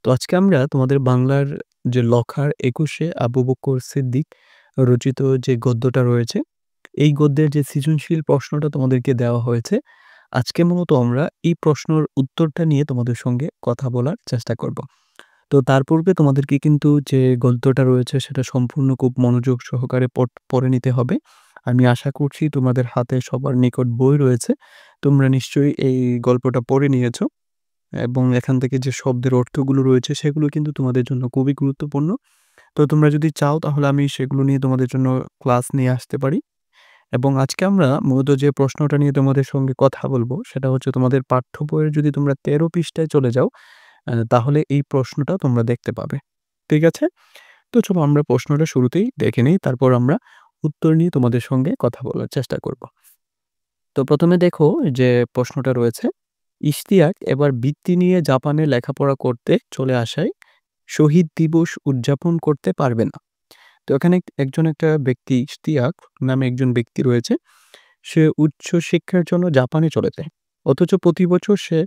তো আজকে আমরা তোমাদের বাংলার যে লখার ২১-এ আবু বকর সিদ্দিক রচিত যে গদ্যটা রয়েছে, এই গদ্যের যে সৃজনশীল প্রশ্নটা তোমাদেরকে দেওয়া হয়েছে, আজকে মূলত আমরা এই প্রশ্নের উত্তরটা নিয়ে তোমাদের সঙ্গে কথা বলার চেষ্টা করব। তো তার পূর্বে তোমাদেরকে কিন্তু যে গদ্যটা রয়েছে সেটা সম্পূর্ণ খুব মনোযোগ সহকারে পড়ে নিতে হবে। আমি আশা করছি তোমাদের হাতে সবার নিকট বই রয়েছে। তোমরা নিশ্চয়ই এই গল্পটা পড়ে নিয়েছো। এবং এখান থেকে যে শব্দের অর্থগুলো রয়েছে সেগুলো কিন্তু তোমাদের জন্য খুবই গুরুত্বপূর্ণ। তো তোমরা যদি চাও তাহলে আমি সেগুলো নিয়ে তোমাদের জন্য ক্লাস নিয়ে আসতে পারি। এবং আজকে আমরা মূলত যে প্রশ্নটা নিয়ে তোমাদের সঙ্গে কথা বলবো সেটা হচ্ছে তোমাদের পাঠ্য বইয়ের যদি তোমরা ১৩ পৃষ্ঠায় চলে যাও তাহলে এই প্রশ্নটা তোমরা দেখতে পাবে। ঠিক আছে? তো চলো আমরা প্রশ্নটা শুরুতেই দেখে নেই, তারপর আমরা উত্তর নিয়ে তোমাদের সঙ্গে কথা বলার চেষ্টা করব। তো ১ম এ দেখো যে প্রশ্নটা রয়েছে, ইশতিয়াক এবার বৃত্তি নিয়ে জাপানে লেখাপড়া করতে চলে আসায় শহীদ দিবস উদযাপন করতে পারবে না। তো এখানে একটা ব্যক্তি ইশতিয়াক নামে একজন ব্যক্তি রয়েছে। সে উচ্চ শিক্ষার জন্য জাপানে চলে যায়। অথচ প্রতি বছর সে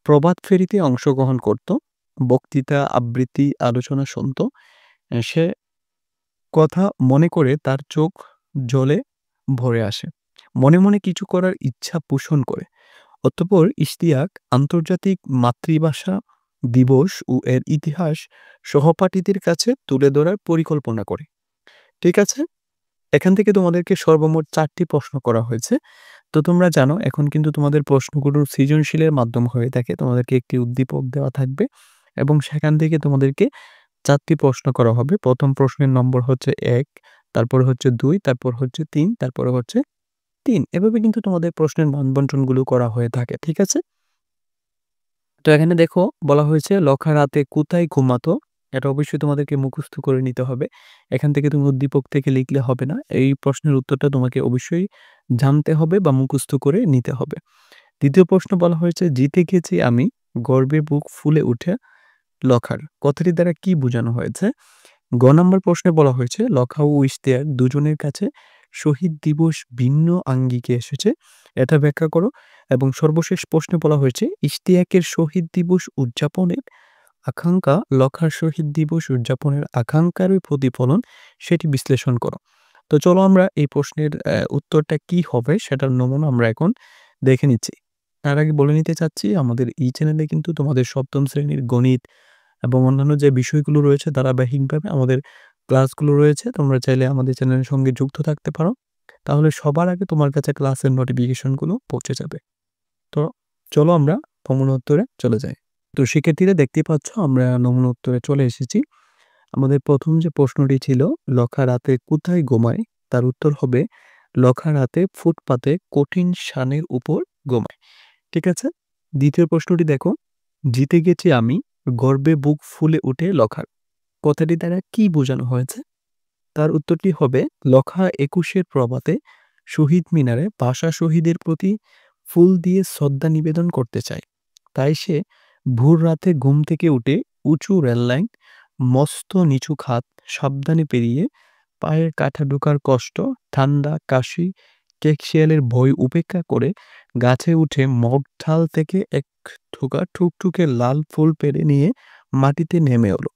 প্রভাত ফেরিতে অংশগ্রহণ করত। বক্তৃতা, আবৃত্তি, আলোচনা শুনত। সে কথা মনে করে তার চোখ জলে ভরে আসে। মনে, মনে কিছু করার ইচ্ছা পোষণ করে। অতঃপর ইশতিয়াক আন্তর্জাতিক মাতৃভাষা দিবস ও এর ইতিহাস সহপাঠীদের কাছে তুলে ধরার পরিকল্পনা করে। ঠিক আছে? এখান থেকে তোমাদেরকে সর্বমোট ৪ টি প্রশ্ন করা হয়েছে। তো তোমরা জানো এখন কিন্তু তোমাদের প্রশ্নগুলোর সৃজনশীলের মাধ্যম হয়ে থাকে। তোমাদেরকে একটি উদ্দীপক দেওয়া থাকবে এবং সেখান থেকে তোমাদেরকে ৪ টি প্রশ্ন করা হবে। ১ম প্রশ্নের নম্বর হচ্ছে ১, তারপরে হচ্ছে ২, তারপর হচ্ছে ৩, তারপরে হচ্ছে ৩। এভাবে কিন্তু তোমাদের প্রশ্নের মান বন্টনগুলো করা হয়ে থাকে। ঠিক আছে? তো এখানে দেখো বলা হয়েছে লখা রাতে কোথায় ঘুমাতো? এটা অবশ্যই তোমাদেরকে মুখস্থ করে নিতে হবে। এখান থেকে তুমি উদ্দীপক থেকে লিখলে হবে না। এই প্রশ্নের উত্তরটা তোমাকে অবশ্যই জানতে হবে বা মুখস্থ করে নিতে হবে। ২য় প্রশ্ন বলা হয়েছে, জিতে গেছি আমি, গর্বে বুক ফুলে উঠে লখার। কথাটি দ্বারা কি বোঝানো হয়েছে? গ নাম্বার প্রশ্নে বলা হয়েছে লখা ও ইশতিয়াক দুজনের কাছে শহীদ দিবস ভিন্ন আঙ্গিকে এসেছে। এটা ব্যাখ্যা করো। এবং সর্বশেষ প্রশ্নে বলা হয়েছে ইশতিয়াকের শহীদ দিবস উদযাপনের আকাঙ্ক্ষা লখার শহীদ দিবস উদযাপনের আকাঙ্ক্ষারই প্রতিফলন, সেটি বিশ্লেষণ করো। তো চলো আমরা এই প্রশ্নের উত্তরটা কি হবে সেটার নমুনা আমরা এখন দেখে নিচ্ছি। তার আগে বলে নিতে চাচ্ছি আমাদের এই চ্যানেলে কিন্তু তোমাদের ৭ম শ্রেণীর গণিত এবং অন্যান্য যে বিষয়গুলো রয়েছে ধারাবাহিকভাবে আমাদের ক্লাসগুলো রয়েছে। তোমরা চাইলে আমাদের চ্যানেলের সঙ্গে যুক্ত থাকতে পারো। তাহলে সবার আগে তোমার কাছে ক্লাসের নোটিফিকেশনগুলো পৌঁছে যাবে। তো চলো আমরা নমুনা উত্তরে চলে যাই। তো শিক্ষার্থীরা দেখতেই পাচ্ছ আমরা নমুনা উত্তরে চলে এসেছি। আমাদের ১ম যে প্রশ্নটি ছিল লখা রাতে কোথায় ঘুমায়? তার উত্তর হবে লখা রাতে ফুটপাতে কঠিন শানের উপর ঘুমায়। ঠিক আছে? ২য় প্রশ্নটি দেখো, জিতে গেছি আমি, গর্বে বুক ফুলে উঠে লখার। কথাটি দ্বারা কি বোঝানো হয়েছে? তার উত্তরটি হবে লখা ২১-এর প্রভাতে শহীদ মিনারে ভাষা শহীদের প্রতি ফুল দিয়ে শ্রদ্ধা নিবেদন করতে চায়। তাই সে ভোর রাতে ঘুম থেকে উঠে উঁচু রেললাইন, মস্ত নিচু খাত সাবধানে পেরিয়ে পায়ের কাঠা ঢোকার কষ্ট, ঠান্ডা, কাশি, কেকশিয়ালের ভয় উপেক্ষা করে গাছে উঠে মগঢাল থেকে এক থোকা ঠুকঠুকে লাল ফুল পেড়ে নিয়ে মাটিতে নেমে এলো।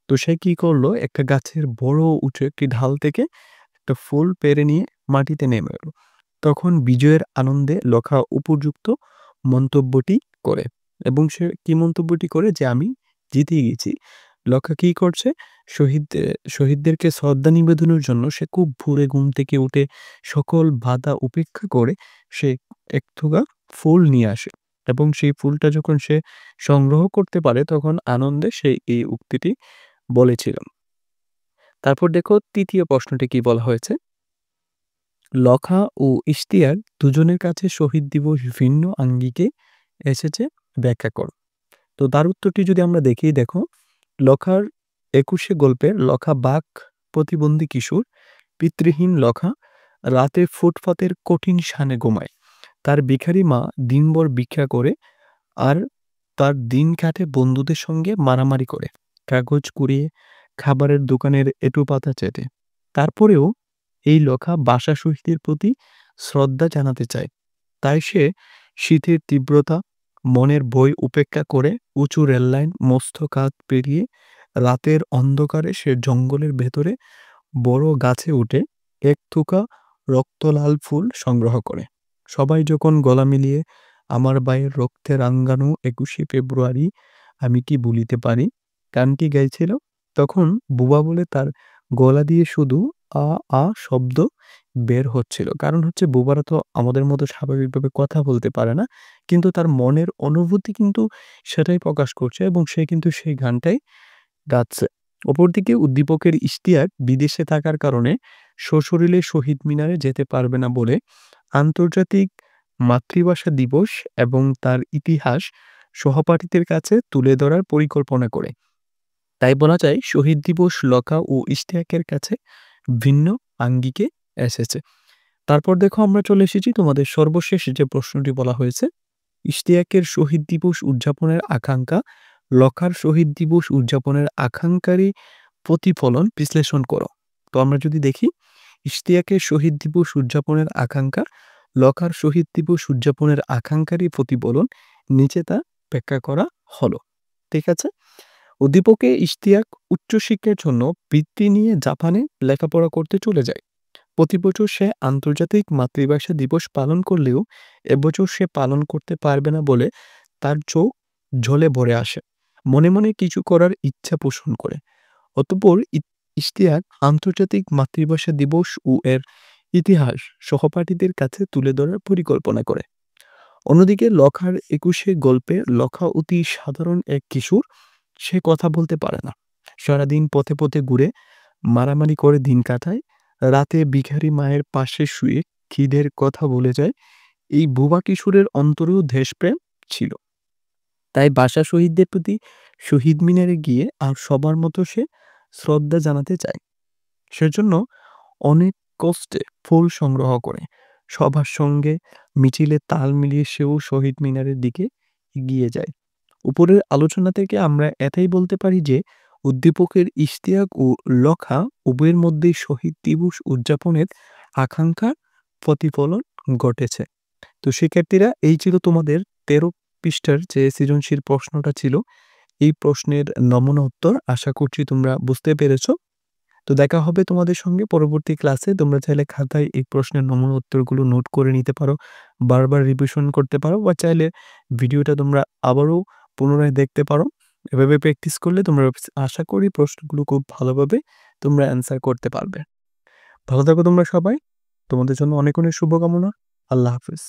তো সে কি করলো? একটা গাছের বড় উঁচু একটি ঢাল থেকে একটা ফুল পেড়ে নিয়ে মাটিতে নেমে এলো। তখন বিজয়ের আনন্দে লখা উপযুক্ত মন্তব্যটি করে। এবং সে কি মন্তব্যটি করে? যে আমি জিতে গেছি। লখা কি করছে? শহীদদেরকে শ্রদ্ধা নিবেদনের জন্য সে খুব ভোরে ঘুম থেকে উঠে সকল বাধা উপেক্ষা করে সে এক থোকা ফুল নিয়ে আসে। এবং সেই ফুলটা যখন সে সংগ্রহ করতে পারে তখন আনন্দে সে এই উক্তিটি বলেছিল। তারপর দেখো ৩য় প্রশ্নটি কি বলা হয়েছে? লখা ও ইশতিয়াক দুজনের কাছে শহীদ দিবস ভিন্ন আঙ্গিকে এসেছে, ব্যাখ্যা করো। তো তার উত্তরটি যদি আমরা দেখি, দেখো লখার ২১-এ গল্পের লখা বাক প্রতিবন্ধী কিশোর, পিতৃহীন লখা রাতে ফুটপাতের কঠিন শানে ঘুমায়। তার ভিখারি মা দিনভর ভিক্ষা করে আর তার দিন কাটে বন্ধুদের সঙ্গে মারামারি করে, কাগজ কুড়িয়ে, খাবারের দোকানের এঁটো পাতা চেটে। তারপরেও এই লখা ভাষা শহীদের প্রতি শ্রদ্ধা জানাতে চায়। তাই সে শীতের তীব্রতা, মনের ভয় উপেক্ষা করে উঁচু রেললাইন মস্ত কাঠ পেরিয়ে রাতের অন্ধকারে সে জঙ্গলের ভেতরে বড় গাছে উঠে এক থুকা রক্তলাল ফুল সংগ্রহ করে। সবাই যখন গলা মিলিয়ে আমার ভাইয়ের রক্তে রাঙ্গানো ২১শে ফেব্রুয়ারি আমি কি ভুলিতে পারি গানটি গাইছিল, তখন বুবা বলে তার গলা দিয়ে শুধু আ আ শব্দ বের হচ্ছিল। কারণ হচ্ছে বুবারা তো আমাদের মতো স্বাভাবিকভাবে কথা বলতে পারে না। কিন্তু তার মনের অনুভূতি কিন্তু সেটাই প্রকাশ করছে এবং সে কিন্তু সেই গানটাই গাচ্ছে। অপরদিকে উদ্দীপকের ইশতিয়াক বিদেশে থাকার কারণে সশরীরে শহীদ মিনারে যেতে পারবে না বলে আন্তর্জাতিক মাতৃভাষা দিবস এবং তার ইতিহাস সহপাঠীদের কাছে তুলে ধরার পরিকল্পনা করে। তাই বলা যায় শহীদ দিবস লখা ও ইশতিয়াকের কাছে ভিন্ন আঙ্গিকে এসেছে। তারপর দেখো আমরা চলে এসেছি তোমাদের সর্বশেষ যে প্রশ্নটি বলা হয়েছে, ইশতিয়াকের শহীদ দিবস উদযাপনের আকাঙ্ক্ষা, লখার শহীদ দিবস উদযাপনের আকাঙ্ক্ষারই প্রতিফলন বিশ্লেষণ করো। তো আমরা যদি দেখি ইশতিয়াকের শহীদ দিবস উদযাপনের আকাঙ্ক্ষা, লখার শহীদ দিবস উদযাপনের আকাঙ্ক্ষারই প্রতিফলন, নিচে তা ব্যাখ্যা করা হলো। ঠিক আছে? উদ্দীপকে ইশতিয়াক উচ্চশিক্ষার জন্য বৃত্তি নিয়ে জাপানে লেখাপড়া করতে চলে যায়। প্রতি বছর সে আন্তর্জাতিক মাতৃভাষা দিবস পালন করলেও এবছর সে পালন করতে পারবে না বলে তার চোখ ঝলে ভরে আসে। মনে মনে কিছু করার ইচ্ছা পোষণ করে। অতঃপর ইশতিয়াক আন্তর্জাতিক মাতৃভাষা দিবস ও এর ইতিহাস সহপাঠীদের কাছে তুলে ধরার পরিকল্পনা করে। অন্যদিকে লখার ২১শে গল্পে লখা অতি সাধারণ এক কিশোর। সে কথা বলতে পারে না। সারাদিন পথে পথে ঘুরে মারামারি করে দিন কাটায়। রাতে ভিখারি মায়ের পাশে শুয়ে খিদের কথা বলে যায়। এই বুবা কিশোরের অন্তরেও দেশপ্রেম ছিল। তাই ভাষা শহীদদের প্রতি শহীদ মিনারে গিয়ে আর সবার মতো সে শ্রদ্ধা জানাতে চায়। সেজন্য অনেক কষ্টে ফুল সংগ্রহ করে সবার সঙ্গে মিছিলে তাল মিলিয়ে সেও শহীদ মিনারের দিকে এগিয়ে যায়। উপরের আলোচনা থেকে আমরা এটাই বলতে পারি যে উদ্দীপকের ইশতিয়াক ও লখা উভয়ের মধ্যেই শহীদ দিবস উদযাপনের আকাঙ্ক্ষার প্রতিফলন ঘটেছে। তো শিক্ষার্থীরা, এই ছিল তোমাদের ১৩ পৃষ্ঠার যে সৃজনশীল প্রশ্নটা ছিল। এই প্রশ্নের নমুনা উত্তর। আশা করছি তোমরা বুঝতে পেরেছ। তো দেখা হবে তোমাদের সঙ্গে পরবর্তী ক্লাসে। তোমরা চাইলে খাতায় এই প্রশ্নের নমুনা উত্তরগুলো নোট করে নিতে পারো, বারবার রিভিশন করতে পারো, বা চাইলে ভিডিওটা তোমরা আবারও পুনরায় দেখতে পারো। এভাবে প্র্যাকটিস করলে তোমরা আশা করি প্রশ্নগুলো খুব ভালোভাবে তোমরা অ্যান্সার করতে পারবে। ভালো থাকো তোমরা সবাই। তোমাদের জন্য অনেক অনেক শুভকামনা। আল্লাহ হাফেজ।